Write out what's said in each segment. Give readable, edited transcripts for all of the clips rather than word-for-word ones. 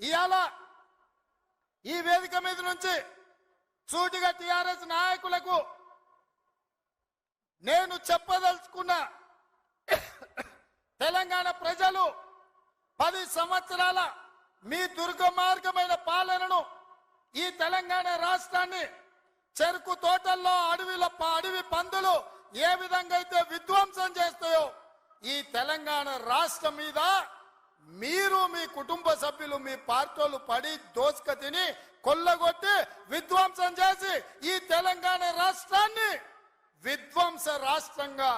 ఇయాల ఈ వేదిక మీద నుంచి సూటిగా టిఆర్ఎస్ నాయకులకు నేను చెప్పదలుచుకున్న, తెలంగాణ ప్రజలు 10 సంవత్సరాల మీ దుర్గమార్గమైన పాలనను, ఈ తెలంగాణ రాష్ట్రాన్ని చెరుకు తోటల్లో అడవి పందులు ఏ విధంగా అయితే విధ్వంసం చేస్తాయో, ఈ తెలంగాణ రాష్ట్రం మీద మీరు మీ కుటుంబ సభ్యులు మీ పార్టీలు పడి దోసుక తిని కొల్లగొట్టి విధ్వంసం చేసి ఈ తెలంగాణ రాష్ట్రాన్ని విధ్వంస రాష్ట్రంగా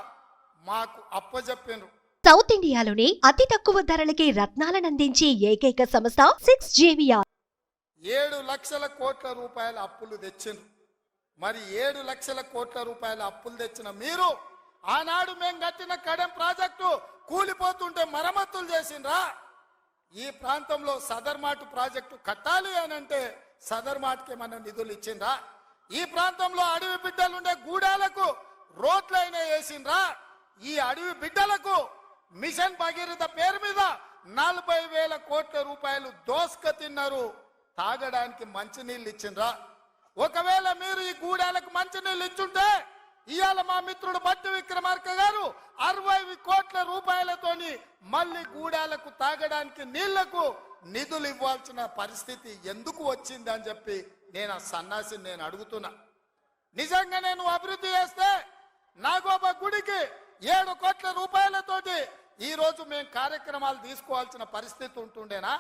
మాకు అప్పజెప్పినారు. సౌత్ ఇండియాలోనే అతి తక్కువ ధరలకి రత్నాలను అందించే ఏకైక సంస్థ 6JVR. 7 లక్షల కోట్ల రూపాయల అప్పులు తెచ్చిండ్రు. మరి 7 లక్షల కోట్ల రూపాయల అప్పులు తెచ్చిన మీరు ఆనాడు మేము కట్టిన కడెం ప్రాజెక్టు కూలిపోతుంటే మరమ్మతులు చేసిండ్రా? ఈ ప్రాంతంలో సదర్మాటు ప్రాజెక్టు కట్టాలి అని అంటే సదర్మాటుకి ఏమన్నా నిధులు ఇచ్చిండ్రా? ఈ ప్రాంతంలో అడవి బిడ్డలుండే గూడాలకు రోడ్లైనా వేసిండ్రా? ఈ అడవి బిడ్డలకు మిషన్ భగీరథ పేరు మీద 40,000 కోట్ల రూపాయలు దోసుక తిన్నారు. తాగడానికి మంచినీళ్ళు ఇచ్చిండ్రా? ఒకవేళ మీరు ఈ గూడాలకు మంచినీళ్ళు ఇచ్చుంటే ఇవాళ మా మిత్రుడు బట్టి విక్రమార్క గారు 60 కోట్ల రూపాయలతోని మళ్ళీ గూడాలకు తాగడానికి నీళ్లకు నిధులు ఇవ్వాల్సిన పరిస్థితి ఎందుకు వచ్చింది అని చెప్పి నేను ఆ సన్నాసిని నేను అడుగుతున్నా. నిజంగా నేను అభివృద్ధి చేస్తే నాగోబా గుడికి 7 కోట్ల రూపాయలతోటి ఈ రోజు మేము కార్యక్రమాలు తీసుకోవాల్సిన పరిస్థితి ఉంటుండేనా?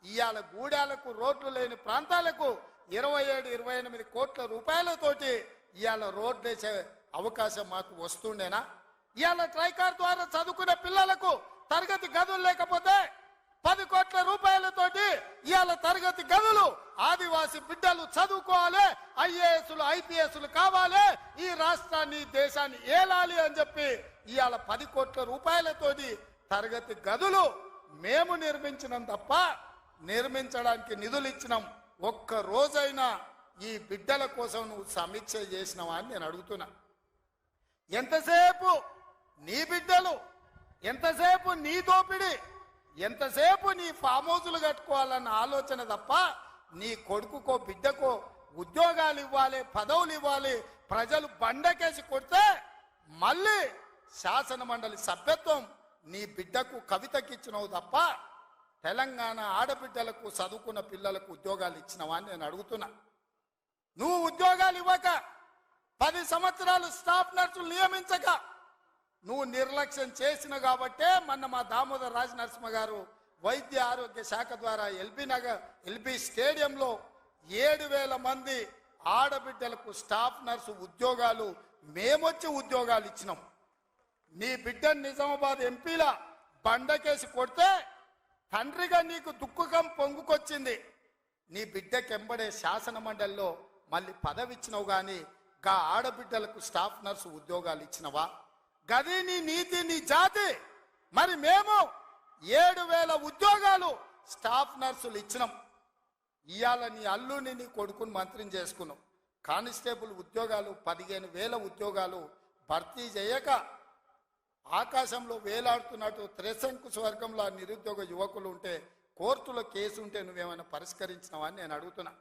ఇవాళ గూడాలకు రోడ్లు లేని ప్రాంతాలకు 27-28 కోట్ల రూపాయలతోటి ఇవాళ రోడ్లు వేసే అవకాశం మాకు వస్తుండేనా? ఇవాళ ట్రైకార్ ద్వారా చదువుకునే పిల్లలకు తరగతి గదులు లేకపోతే 10 కోట్ల రూపాయలతోటి ఇవాళ తరగతి గదులు ఆదివాసి బిడ్డలు చదువుకోవాలి, ఐఏఎస్లు ఐపీఎస్లు కావాలి, ఈ రాష్ట్రాన్ని దేశాన్ని ఏలాలి అని చెప్పి ఇవాళ 10 కోట్ల రూపాయలతోటి తరగతి గదులు మేము నిర్మించినాం తప్ప నిర్మించడానికి నిధులు ఇచ్చినాం. ఒక్క రోజైనా ఈ బిడ్డల కోసం నువ్వు సమీక్ష చేసినావా అని నేను అడుగుతున్నా. ఎంతసేపు నీ బిడ్డలు, ఎంతసేపు నీ దోపిడి, ఎంతసేపు నీ ఫామ్ హౌజులు కట్టుకోవాలన్న ఆలోచన తప్ప నీ కొడుకుకో బిడ్డకో ఉద్యోగాలు ఇవ్వాలి, పదవులు ఇవ్వాలి, ప్రజలు బండకేసి కొడితే మళ్ళీ శాసన మండలి సభ్యత్వం నీ బిడ్డకు కవితకి ఇచ్చినవు తప్ప తెలంగాణ ఆడబిడ్డలకు చదువుకున్న పిల్లలకు ఉద్యోగాలు ఇచ్చినవా అని నేను అడుగుతున్నా. నువ్వు ఉద్యోగాలు ఇవ్వక 10 సంవత్సరాలు స్టాఫ్ నర్సులు నియమించక నువ్వు నిర్లక్ష్యం చేసిన కాబట్టే మొన్న మా దామోదర్ రాజ నరసింహ గారు వైద్య ఆరోగ్య శాఖ ద్వారా ఎల్బీ స్టేడియంలో 7,000 మంది ఆడబిడ్డలకు స్టాఫ్ నర్సు ఉద్యోగాలు మేమొచ్చి ఉద్యోగాలు ఇచ్చినాం. నీ బిడ్డ నిజామాబాద్ ఎంపీల బండకేసి కొడితే తండ్రిగా నీకు దుఃఖం పొంగుకొచ్చింది. నీ బిడ్డకెంబడే శాసన మండలిలో మళ్ళీ పదవి ఇచ్చినావు కానీ గా ఆడబిడ్డలకు స్టాఫ్ నర్సు ఉద్యోగాలు ఇచ్చినవా? గది నీ నీతి, నీ జాతి. మరి మేము 7,000 ఉద్యోగాలు స్టాఫ్ నర్సులు ఇచ్చినాం. ఇవాళ నీ అల్లుని నీ కొడుకుని మంత్రిని చేసుకున్నాం. కానిస్టేబుల్ ఉద్యోగాలు 15,000 ఉద్యోగాలు భర్తీ చేయక ఆకాశంలో వేలాడుతున్నట్టు త్రిశంకు స్వర్గంలో నిరుద్యోగ యువకులు ఉంటే కోర్టులో కేసు ఉంటే నువ్వేమైనా పరిష్కరించినావా అని నేను అడుగుతున్నా.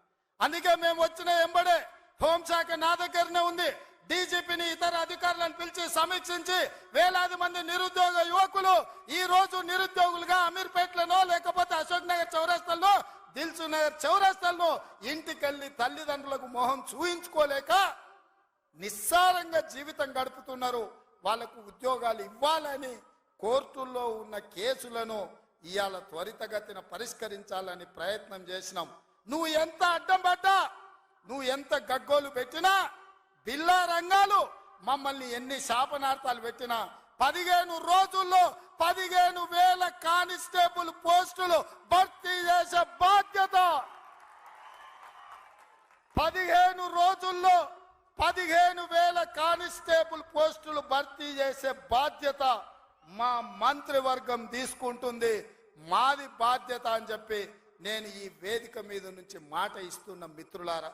అందుకే మేము వచ్చిన ఎంబడే హోంశాఖ నా దగ్గరనే ఉంది. డీజీపీని ఇతర అధికారులను పిలిచి సమీక్షించి వేలాది మంది నిరుద్యోగ యువకులు ఈ రోజు నిరుద్యోగులుగా అమీర్పేటలోనో లేకపోతే అశోక్ నగర్ చౌరస్తాల్లో, దిల్సు నగర్ చౌరస్తాల్లో ఇంటికెళ్ళి తల్లిదండ్రులకు మొహం చూయించుకోలేక నిస్సారంగా జీవితం గడుపుతున్నారు. వాళ్లకు ఉద్యోగాలు ఇవ్వాలని కోర్టుల్లో ఉన్న కేసులను ఇవాళ త్వరితగతిన పరిష్కరించాలని ప్రయత్నం చేసినాం. నువ్వు ఎంత అడ్డం పడ్డా, నువ్వు ఎంత గగ్గోలు పెట్టినా, బిల్లా రంగాలు మమ్మల్ని ఎన్ని శాపనార్థాలు పెట్టినా 15 రోజుల్లో 15,000 కానిస్టేబుల్ పోస్టులు భర్తీ చేసే బాధ్యత, 15 రోజుల్లో 15,000 కానిస్టేబుల్ పోస్టులు భర్తీ చేసే బాధ్యత మా మంత్రివర్గం తీసుకుంటుంది. మాది బాధ్యత అని చెప్పి నేను ఈ వేదిక మీద నుంచి మాట ఇస్తున్న మిత్రులారా,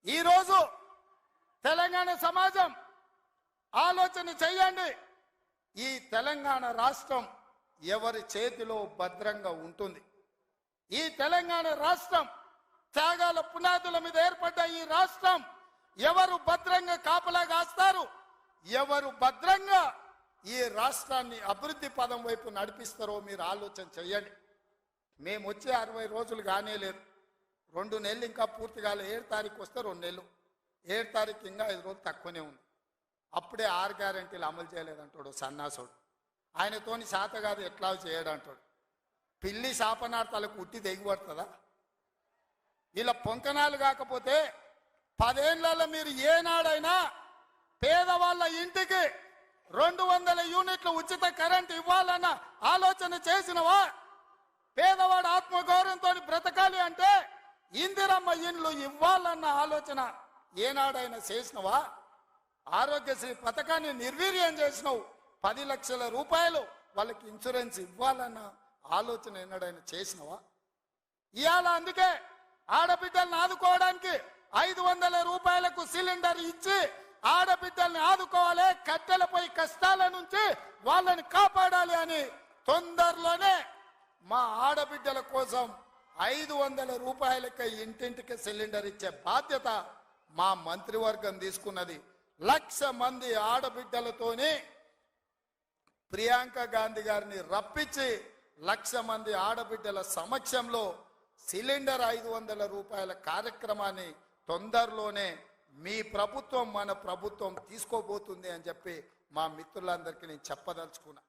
ఈరోజు తెలంగాణ సమాజం ఆలోచన చెయ్యండి. ఈ తెలంగాణ రాష్ట్రం ఎవరి చేతిలో భద్రంగా ఉంటుంది? ఈ తెలంగాణ రాష్ట్రం త్యాగాల పునాదుల మీద ఏర్పడ్డ ఈ రాష్ట్రం ఎవరు భద్రంగా కాపలా కాస్తారు, ఎవరు భద్రంగా ఈ రాష్ట్రాన్ని అభివృద్ధి పదం వైపు నడిపిస్తారో మీరు ఆలోచన చెయ్యండి. మేము వచ్చే 60 రోజులు కానే లేదు, 2 నెలలు ఇంకా పూర్తి కాలే. 7 తారీఖు వస్తే 2 నెలలు, 7 తారీఖు ఇంకా 5 రోజులు తక్కువనే ఉంది. అప్పుడే 6 గ్యారెంటీలు అమలు చేయలేదంటాడు సన్నాసుడు. ఆయనతోని శాత కాదు ఎట్లా చేయడంటాడు. పిల్లి శాపనార్థాలకు ఉట్టి దిగిపడుతుందా? ఇలా పొంకనాలు కాకపోతే 10 ఏళ్లలో మీరు ఏనాడైనా పేదవాళ్ళ ఇంటికి 200 యూనిట్లు ఉచిత కరెంట్ ఇవ్వాలన్న ఆలోచన చేసినవా? పేదవాడు ఆత్మగౌరవంతో బ్రతకాలి అంటే ఇందిరమ్మ ఇండ్లు ఇవ్వాలన్న ఆలోచన ఏనాడైనా చేసినవా? ఆరోగ్యశ్రీ పథకాన్ని నిర్వీర్యం చేసినావు. 10 లక్షల రూపాయలు వాళ్ళకి ఇన్సూరెన్స్ ఇవ్వాలన్న ఆలోచన ఏనాడైనా చేసినవా? ఇవాళ అందుకే ఆడబిడ్డల్ని ఆదుకోవడానికి 500 రూపాయలకు సిలిండర్ ఇచ్చి ఆడబిడ్డల్ని ఆదుకోవాలి, కట్టెలపై కష్టాల నుంచి వాళ్ళని కాపాడాలి అని తొందరలోనే మా ఆడబిడ్డల కోసం 500 రూపాయలకి ఇంటింటికి సిలిండర్ ఇచ్చే బాధ్యత మా మంత్రివర్గం తీసుకున్నది. 1,00,000 మంది ఆడబిడ్డలతోనే ప్రియాంక గాంధీ గారిని రప్పించి 1,00,000 మంది ఆడబిడ్డల సమక్షంలో సిలిండర్ 500 రూపాయల కార్యక్రమాన్ని తొందరలోనే మీ ప్రభుత్వం మన ప్రభుత్వం తీసుకోబోతుంది అని చెప్పి మా మిత్రులందరికీ నేను చెప్పదలుచుకున్నా.